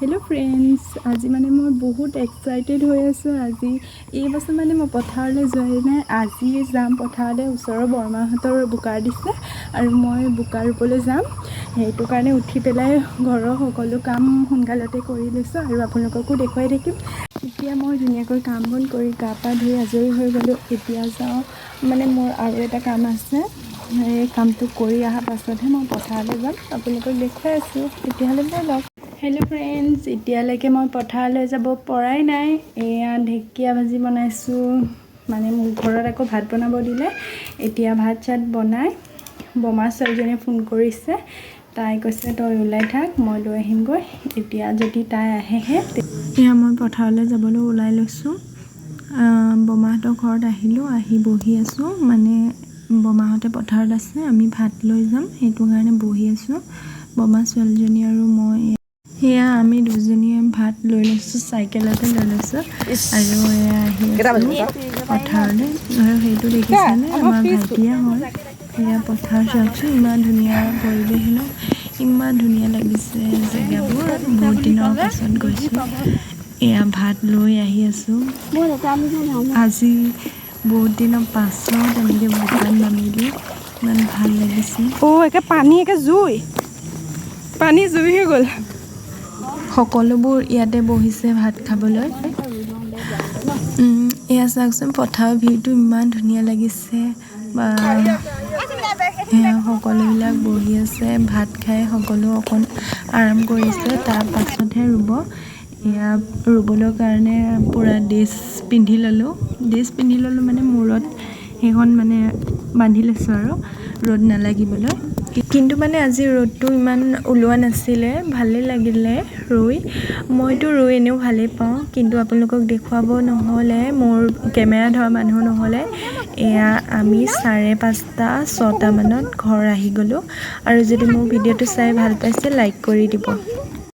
hello friends आज माने मैं बहुत एक्साइटेड हो आसो आज ये बस माने मैं पथारले जोई ना आज जाम पथारले उसर बरमाहतर बुकार दिसे और मैं बुकार रूपले जाम हेतु कारणे उठी पेलाय घर सकलो काम सोनकालते करि लैसो और आपनलोकको देखुवाई থাকিম এতিয়া মই ধুনীয়াকৈ কাম বন কৰি গা পা ধুই আজৰি হৈ গলো এতিয়া যাওঁ মানে মোৰ আৰু এটা কাম আছে এই কামটো কৰি অহা পাছতহে মই পথাৰলৈ যাম আপোনালোকক দেখুৱাই আছো তেতিয়াহ'লে বলক हेलो फ्रेंड्स इतियालेके मैं पथारলৈ যাব পৰাই নাই এয়া ঢেকিয়া ভাজি বনাইছো মানে মোৰ ঘৰত আকৌ ভাত বনাব দিলে এতিয়া ভাত চাত বনাই বমা ছোৱালীজনীয়ে ফোন কৰিছে তাই কৈছে তই ওলাই থাক মই লৈ আহিমগৈ এতিয়া যদি তাই আহেহে এতিয়া মই পথাৰলৈ যাবলৈ ওলাই লৈছো বমাহঁতৰ ঘৰত আহিলো আহি বহি আছো মানে বমাহঁতে পথাৰত আছে আমি ভাত লৈ যাম সেইটো কাৰণে বহি আছো বমা ছোৱালীজনী আৰু মই হেয়া আমি দুজনীয়ে ভাত লৈ লৈছো সাইকেলতে লৈ লৈছো আৰু এয়া আহি পথাৰলে আৰু সেইটো দেখিছানে আমাৰ ভাইটিয়া হয় এয়া পথাৰ চাওকচোন ইমান ধুনীয়া পৰিৱেশ ন ইমান ধুনীয়া লাগিছে জেগাবোৰ বহুত দিনৰ পাছত গৈছো এয়া ভাত লৈ আহি আছো আজি বহুত দিনৰ পাছত এনেকে বোকাত নামিলো ইমান ভাল লাগিছে একে পানী একে পানী জুই হৈ গ'ল সকলোবোৰ ইয়াতে বহিছে ভাত খাবলৈ এয়া চাওকচোন পথাৰৰ ভিউটো ইমান ধুনীয়া লাগিছে বা সকলোবিলাক বহি আছে ভাত খাই সকলো অকণ আৰাম কৰিছে তাৰ পাছতহে ৰুব এয়া ৰুবলৈ কাৰণে পুৰা ড্ৰেছ পিন্ধি ল'লোঁ মানে মূৰত সেইখন মানে বান্ধি লৈছোঁ আৰু ৰ'দ নালাগিবলৈ কিন্তু মানে আজি ৰ'দটো ইমান ওলোৱা নাছিলে ভালেই লাগিলে মইতো ৰুই এনেও ভালেই পাওঁ কিন্তু আপোনালোকক দেখুৱাব নহ'লে মোৰ কেমেৰা ধৰা মানুহ নহ'লে এয়া আমি 5:30-6টা মানত ঘৰ আহি গ'লোঁ আৰু যদি মোৰ ভিডিঅ'টো চাই ভাল পাইছে লাইক কৰি দিব